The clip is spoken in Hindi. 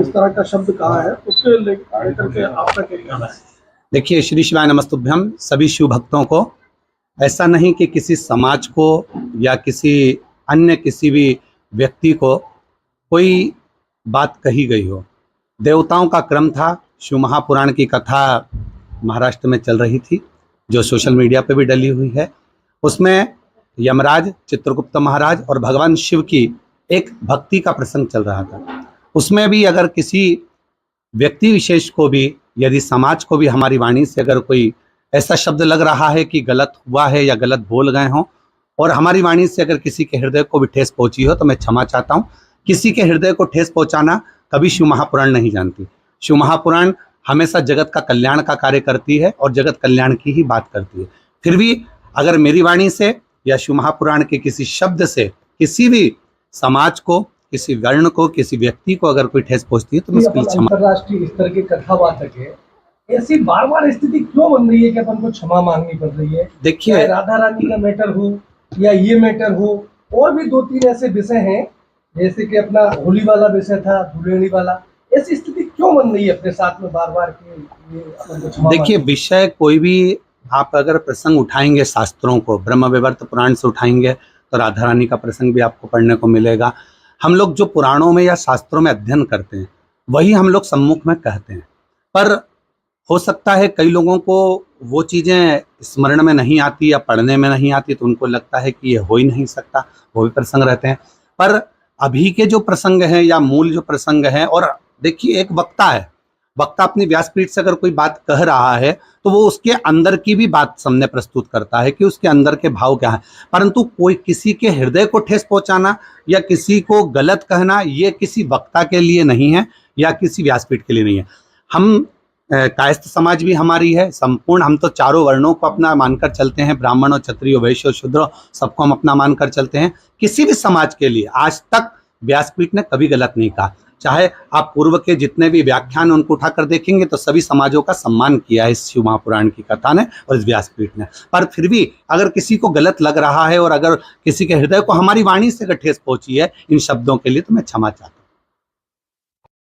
इस तरह का शब्द कहा है, उसके लेकर के आपका क्या कहना है? देखिए, श्री शिवाय नमस्तुभ्यम सभी शिव भक्तों को। ऐसा नहीं कि किसी समाज को या किसी अन्य किसी भी व्यक्ति को कोई बात कही गई हो। देवताओं का क्रम था, शिव महापुराण की कथा महाराष्ट्र में चल रही थी, जो सोशल मीडिया पे भी डली हुई है। उसमें यमराज, चित्रगुप्त महाराज और भगवान शिव की एक भक्ति का प्रसंग चल रहा था। उसमें भी अगर किसी व्यक्ति विशेष को भी, यदि समाज को भी हमारी वाणी से अगर कोई ऐसा शब्द लग रहा है कि गलत हुआ है या गलत बोल गए हों, और हमारी वाणी से अगर किसी के हृदय को भी ठेस पहुंची हो, तो मैं क्षमा चाहता हूं। किसी के हृदय को ठेस पहुंचाना कभी शिव महापुराण नहीं जानती। शिव महापुराण हमेशा जगत का कल्याण का कार्य करती है और जगत कल्याण की ही बात करती है। फिर भी अगर मेरी वाणी से या शिव महापुराण के किसी शब्द से किसी भी समाज को, किसी वर्ण को, किसी व्यक्ति को अगर कोई ठेस पहुंचती है, तो मैं उसके लिए क्षमा। अंतरराष्ट्रीय स्तर के कथावाचक है, ऐसी बार बार स्थिति क्यों बन रही है कि अपन को क्षमा मांगनी पड़ रही है? देखिए, राधा रानी का मैटर हो या ये मैटर हो, और भी 2-3 ऐसे विषय हैं, जैसे कि अपना होली वाला विषय था, धुलेड़ी वाला, ऐसी स्थिति क्यों बन रही है अपने साथ में बार बार कि ये अपन को क्षमा? देखिए, विषय कोई भी आप अगर प्रसंग उठाएंगे, शास्त्रों को ब्रह्म वैवर्त पुराण से उठाएंगे, तो राधा रानी का प्रसंग भी आपको पढ़ने को मिलेगा। हम लोग जो पुराणों में या शास्त्रों में अध्ययन करते हैं, वही हम लोग सम्मुख में कहते हैं। पर हो सकता है कई लोगों को वो चीज़ें स्मरण में नहीं आती या पढ़ने में नहीं आती, तो उनको लगता है कि ये हो ही नहीं सकता, वो भी प्रसंग रहते हैं। पर अभी के जो प्रसंग हैं या मूल जो प्रसंग हैं, और देखिए, एक वक्ता है, वक्ता अपनी व्यासपीठ से अगर कोई बात कह रहा है, तो वो उसके अंदर की भी बात सामने प्रस्तुत करता है कि उसके अंदर के भाव क्या है। परंतु कोई किसी के हृदय को ठेस पहुंचाना या किसी को गलत कहना, ये किसी वक्ता के लिए नहीं है या किसी व्यासपीठ के लिए नहीं है। हम कायस्थ समाज भी हमारी है संपूर्ण, हम तो चारों वर्णों को अपना मानकर चलते हैं, ब्राह्मणों, क्षत्रियो, वैश्य, शूद्र, सबको हम अपना मानकर चलते हैं। किसी भी समाज के लिए आज तक व्यासपीठ ने कभी गलत नहीं कहा। चाहे आप पूर्व के जितने भी व्याख्यान उनको उठाकर देखेंगे, तो सभी समाजों का सम्मान किया है इस शिव महापुराण की कथा ने और इस व्यासपीठ ने। पर फिर भी अगर किसी को गलत लग रहा है और अगर किसी के हृदय को हमारी वाणी से अगर ठेस पहुंची है इन शब्दों के लिए, तो मैं क्षमा चाहता हूँ।